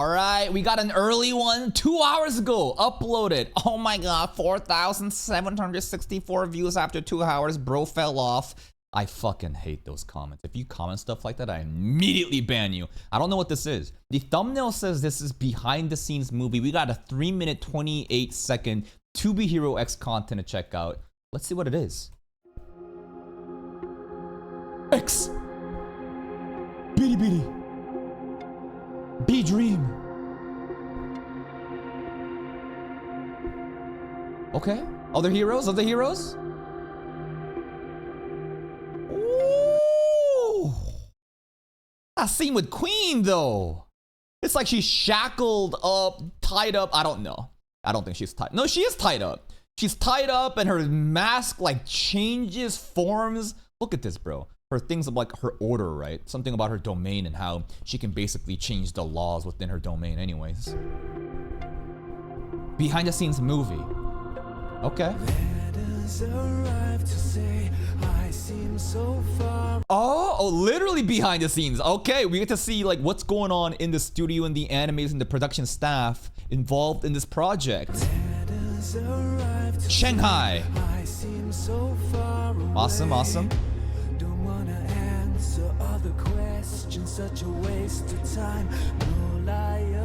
All right, we got an early one 2 hours ago. Uploaded. Oh my god, 4,764 views after 2 hours. Bro fell off. I fucking hate those comments. If you comment stuff like that, I immediately ban you. I don't know what this is. The thumbnail says this is behind the scenes movie. We got a 3-minute, 28-second To Be Hero X content to check out. Let's see what it is. X. Beady Beady. B-Dream. Okay. Other heroes? Other heroes? Ooh. That scene with Queen, though. It's like she's shackled up, tied up. I don't know. I don't think she's tied. No, she is tied up. She's tied up and her mask like changes forms. Look at this, bro. Her things of like her order, right? Something about her domain and how she can basically change the laws within her domain anyways. Behind the scenes movie. Okay. Oh, literally behind the scenes. Okay, we get to see like what's going on in the studio and the animators and the production staff involved in this project. Shanghai. Awesome, awesome.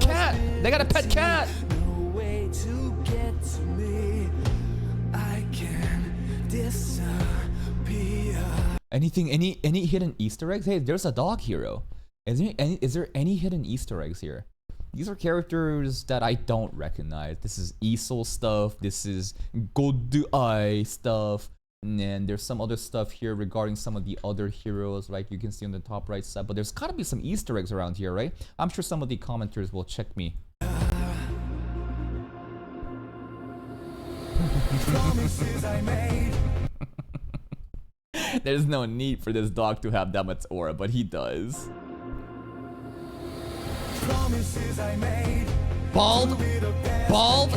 Cat! They got a pet cat! No way to get to me. I can disappear. Anything, any hidden Easter eggs? Hey, there's a dog hero. Is there any hidden Easter eggs here? These are characters that I don't recognize. This is Easel stuff. This is Godai stuff. And there's some other stuff here regarding some of the other heroes, right? You can see on the top right side. But there's gotta be some Easter eggs around here, right? I'm sure some of the commenters will check me. There's no need for this dog to have that much aura, but he does. Bald? Bald?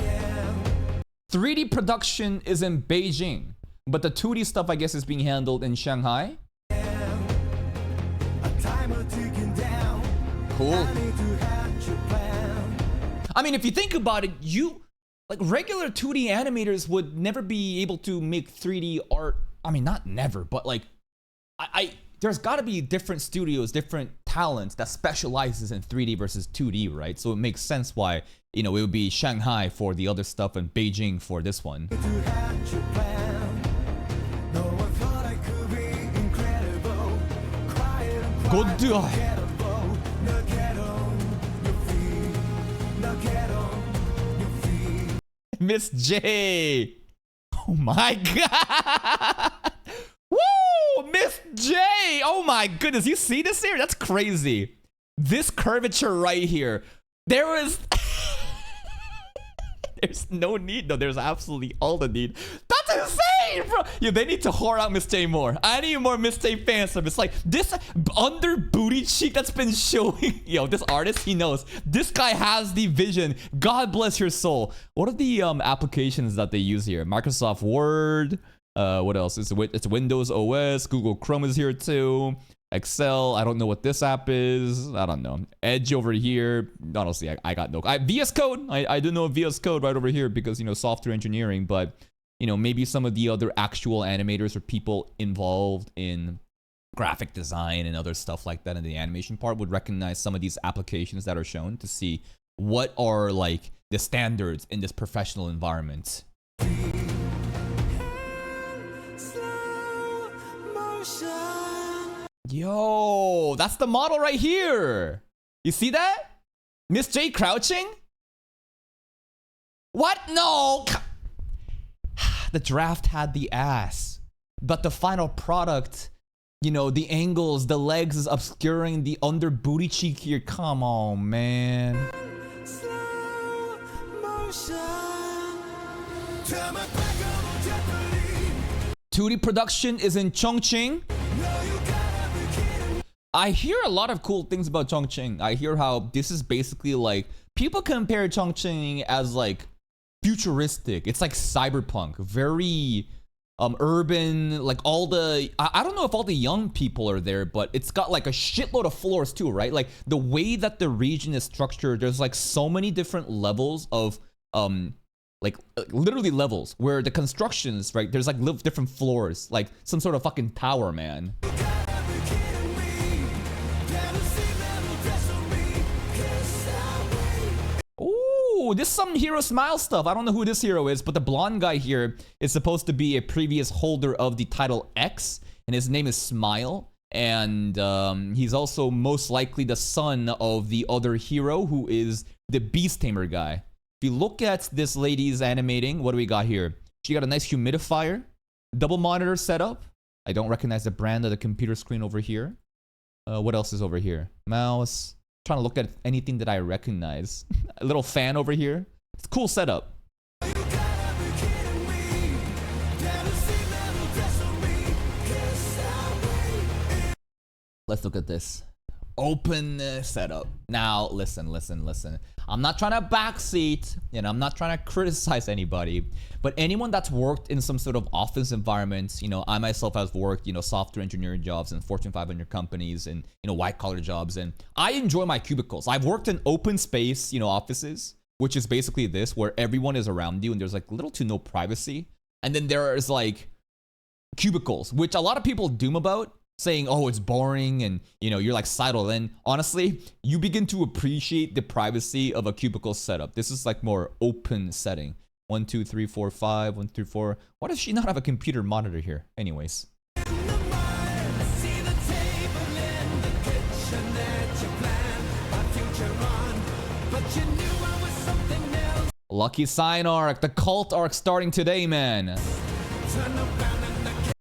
3D production is in Beijing. But the 2D stuff, I guess, is being handled in Shanghai. Cool. I mean, if you think about it, like regular 2D animators would never be able to make 3D art. I mean, not never, but like, there's got to be different studios, different talents that specializes in 3D versus 2D, right? So it makes sense why, you know, it would be Shanghai for the other stuff and Beijing for this one. Good eye. Miss J. Oh my god. Woo! Miss J. Oh my goodness. You see this here? That's crazy. This curvature right here. There is... There's no need. No, there's absolutely all the need. That's insane, bro. Yeah, they need to whore out Miss J more. I need more Miss J fan service. Like this under booty cheek that's been showing. Yo, this artist, he knows. This guy has the vision. God bless your soul. What are the applications that they use here? Microsoft Word. What else? It's Windows OS. Google Chrome is here too. Excel, I don't know what this app is. I don't know. Edge over here. Honestly, I got no. VS Code. I do know VS Code right over here because, you know, software engineering. But, you know, maybe some of the other actual animators or people involved in graphic design and other stuff like that in the animation part would recognize some of these applications that are shown to see what are like the standards in this professional environment. Yo, that's the model right here. You see that? Miss J crouching? What? No. The draft had the ass. But the final product, you know, the angles, the legs is obscuring the under booty cheek here. Come on, man. 2D production is in Chongqing. I hear a lot of cool things about Chongqing. I hear how this is basically like, people compare Chongqing as like futuristic. It's like cyberpunk, very urban, like all the I don't know if all the young people are there, but it's got like a shitload of floors too, right? Like the way that the region is structured, there's like so many different levels of like literally levels where the constructions, right? There's like different floors, like some sort of fucking tower, man. Ooh, this is some Hero Smile stuff. I don't know who this hero is, but the blonde guy here is supposed to be a previous holder of the title X, and his name is Smile. And he's also most likely the son of the other hero, who is the Beast Tamer guy. If you look at this lady's animating, what do we got here? She got a nice humidifier, double monitor setup. I don't recognize the brand of the computer screen over here. What else is over here? Mouse. Trying to look at anything that I recognize. A little fan over here. It's a cool setup. Let's look at this. Open setup. Now, listen. I'm not trying to backseat, and I'm not trying to criticize anybody, but anyone that's worked in some sort of office environment, you know, I myself have worked, you know, software engineering jobs in Fortune 500 companies and, you know, white collar jobs, and I enjoy my cubicles. I've worked in open space, you know, offices, which is basically this, where everyone is around you and there's like little to no privacy. And then there's like cubicles, which a lot of people doom about, saying, oh, it's boring and, you know, you're like sidled in. Honestly, you begin to appreciate the privacy of a cubicle setup. This is like more open setting. 1, 2, 3, 4, 5, 1, 3, 4. Why does she not have a computer monitor here? Anyways. Lucky sign arc. The cult arc starting today, man.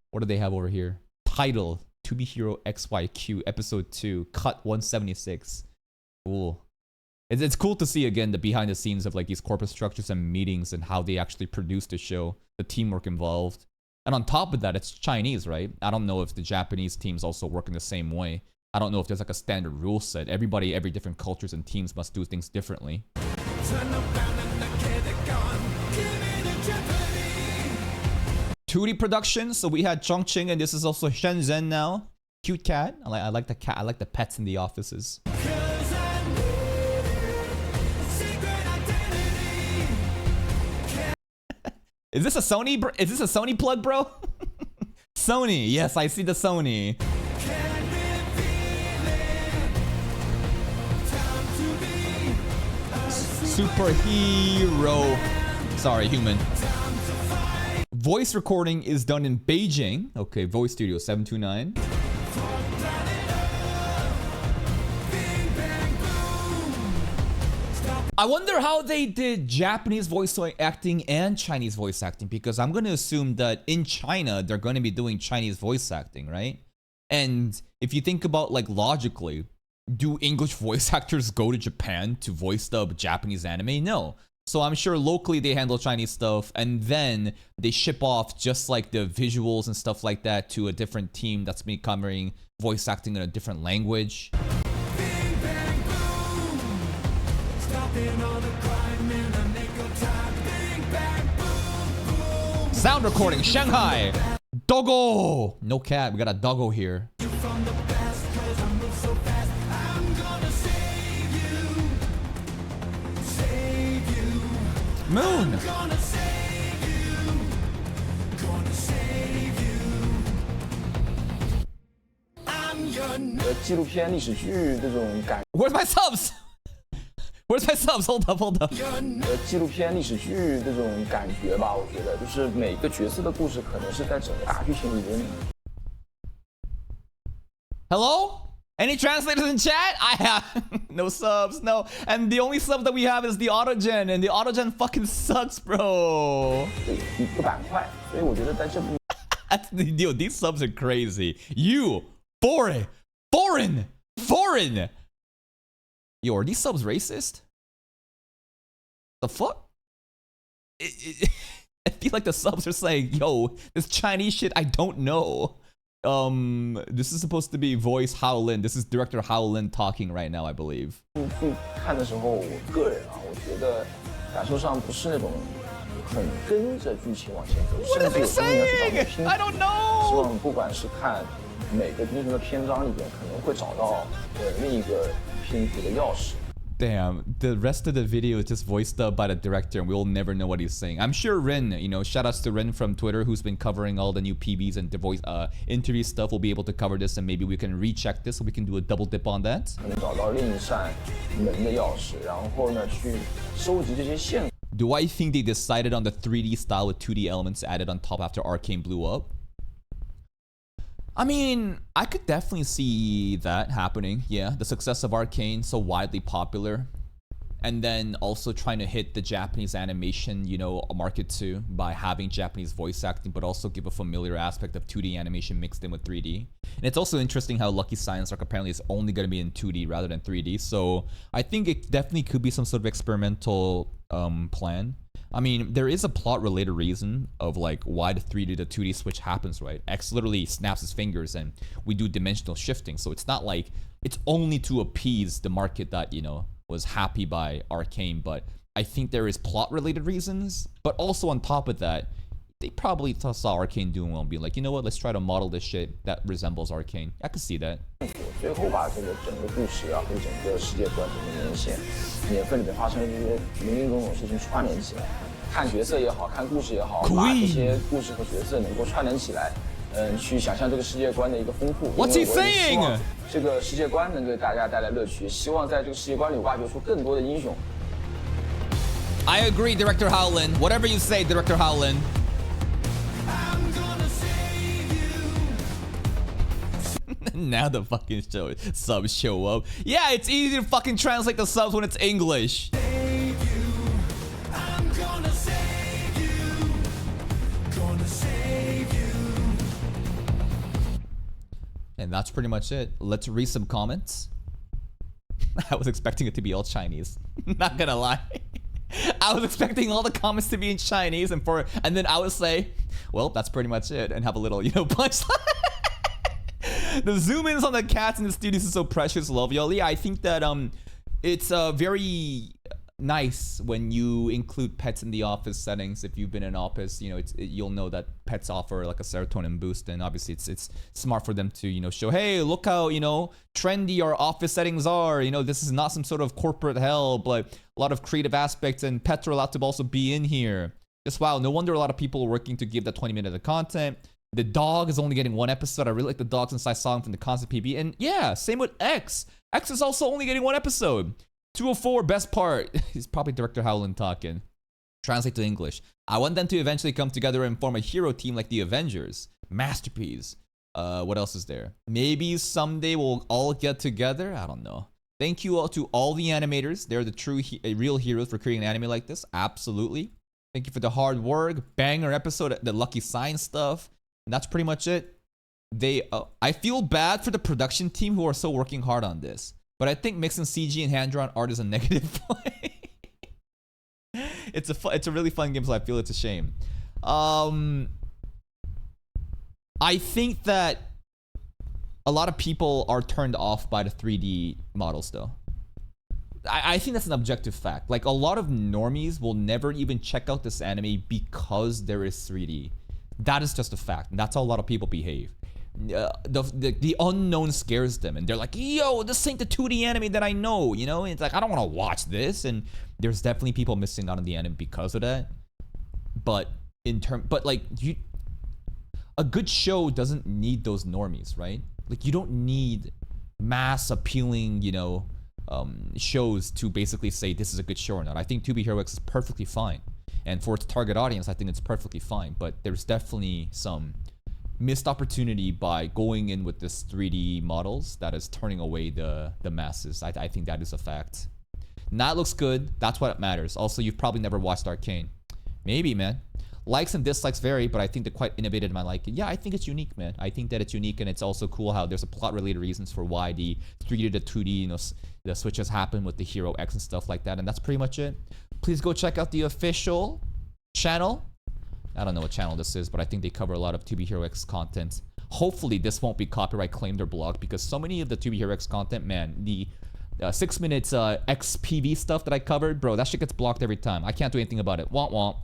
What do they have over here? Title. To Be Hero XYQ episode 2 cut 176. Cool. It's cool to see again the behind the scenes of like these corporate structures and meetings and how they actually produce the show, the teamwork involved. And on top of that, it's Chinese, right? I don't know if the Japanese teams also work in the same way. I don't know if there's like a standard rule set. Every different cultures and teams must do things differently. 2D production, so we had Chongqing, and this is also Shenzhen now. Cute cat. I like the cat. I like the pets in the offices. Is this a Sony? Is this a Sony plug, bro? Sony. Yes, I see the Sony. Superhero. Sorry, human. Voice recording is done in Beijing. Okay, Voice Studio 729. I wonder how they did Japanese voice acting and Chinese voice acting, because I'm going to assume that in China, they're going to be doing Chinese voice acting, right? And if you think about like logically, do English voice actors go to Japan to voice dub Japanese anime? No. So I'm sure locally they handle Chinese stuff, and then they ship off just like the visuals and stuff like that to a different team that's been covering voice acting in a different language. Bing, bang, boom. Stopping all the crime in a nick of time. Bing, bang, boom, boom. Sound recording, Shanghai. Doggo. No cat, we got a doggo here. Moon. 纪录片、历史剧这种感。Where's my subs? Where's my subs? Hold up, hold up. 纪录片、历史剧这种感觉吧，我觉得就是每个角色的故事可能是在整个大剧情里面。Hello? Any translators in chat? I have no subs, no. And the only sub that we have is the Autogen, and the Autogen fucking sucks, bro. 一个板块，所以我觉得在这部。Yo, these subs are crazy. You, foreign. Yo, are these subs racist? The fuck? I feel like the subs are saying, yo, this Chinese shit I don't know. This is supposed to be voice Hao Lin. This is director Hao Lin talking right now, I believe. 看的时候，我个人啊，我觉得感受上不是那种很跟着剧情往前走， What 甚 is 至 he 有时候你要去找一个 saying? 拼 I 图。 don't 希 know. 望不管是看每个英雄的篇章里边，可能会找到另一个拼图的钥匙。 Damn, the rest of the video is just voiced up by the director and we'll never know what he's saying. I'm sure Rin, you know, shout outs to Rin from Twitter who's been covering all the new PBs and the voice interview stuff. Will be able to cover this and maybe we can recheck this so we can do a double dip on that. 可能找到另一扇门的钥匙，然后呢去收集这些线索。 Do I think they decided on the 3D style with 2D elements added on top after Arcane blew up? I mean, I could definitely see that happening. Yeah, the success of Arcane, so widely popular. And then also trying to hit the Japanese animation, you know, market too by having Japanese voice acting, but also give a familiar aspect of 2D animation mixed in with 3D. And it's also interesting how Lucky Science Arc apparently is only going to be in 2D rather than 3D. So I think it definitely could be some sort of experimental plan. I mean, there is a plot-related reason of like why the 3D to 2D switch happens, right? X literally snaps his fingers and we do dimensional shifting. So it's not like it's only to appease the market that, you know, was happy by Arcane, but I think there is plot-related reasons. But also on top of that, they probably saw Arcane doing well and be like, you know what, let's try to model this shit that resembles Arcane. I could see that. 最后把这个整个故事啊和整个世界观、整个年限、年份里面发生的这些林林总总事情串联起来，看角色也好看故事也好，把这些故事和角色能够串联起来，去想象这个世界观的一个丰富。 What's he saying? 这个世界观能给大家带来乐趣，希望在这个世界观里挖掘出更多的英雄。 I agree, Director Howland. Whatever you say, Director Howland. Now the fucking subs show up. Yeah, it's easy to fucking translate the subs when it's English. And that's pretty much it. Let's read some comments. I was expecting it to be all Chinese. Not gonna lie. I was expecting all the comments to be in Chinese and then I would say, well, that's pretty much it, and have a little, you know, punchline. The zoom ins on the cats in the studios is so precious. Love y'all. Yeah, I think that it's very nice when you include pets in the office settings. If you've been in office, you know, you'll know that pets offer like a serotonin boost, and obviously it's smart for them to, you know, show, hey, look how, you know, trendy our office settings are. You know, this is not some sort of corporate hell, but a lot of creative aspects, and pets are allowed to also be in here. Just wow, no wonder a lot of people are working to give that 20 minutes of content. The dog is only getting one episode. I really like the dog since I saw him from the concept PB. And yeah, same with X. X is also only getting one episode. 204, best part. He's probably Director Howland talking. Translate to English. I want them to eventually come together and form a hero team like the Avengers. Masterpiece. What else is there? Maybe someday we'll all get together. I don't know. Thank you all to all the animators. They're the true real heroes for creating an anime like this. Absolutely. Thank you for the hard work. Banger episode, the Lucky Science stuff. And that's pretty much it. I feel bad for the production team who are still working hard on this. But I think mixing CG and hand-drawn art is a negative point. It's a really fun game, so I feel it's a shame. I think that a lot of people are turned off by the 3D models, though. I think that's an objective fact. Like, a lot of normies will never even check out this anime because there is 3D. That is just a fact, and that's how a lot of people behave. The unknown scares them, and they're like, yo, this ain't the 2D anime that I know, you know? And it's like, I don't want to watch this, and there's definitely people missing out on the anime because of that. But a good show doesn't need those normies, right? Like, you don't need mass appealing, you know, shows to basically say this is a good show or not. I think To Be Hero X is perfectly fine. And for its target audience, I think it's perfectly fine. But there's definitely some missed opportunity by going in with this 3D models that is turning away the masses. I think that is a fact. And that looks good. That's what matters. Also, you've probably never watched Arcane. Maybe, man. Likes and dislikes vary, but I think they're quite innovative in my liking. Yeah, I think it's unique, man. I think that it's unique, and it's also cool how there's a plot-related reasons for why the 3D to 2D, you know, the switches happen with the Hero X and stuff like that. And that's pretty much it. Please go check out the official channel. I don't know what channel this is, but I think they cover a lot of 2B Hero X content. Hopefully, this won't be copyright claimed or blocked, because so many of the 2B Hero X content, man, the 6 minutes XPV stuff that I covered, bro, that shit gets blocked every time. I can't do anything about it. Womp womp.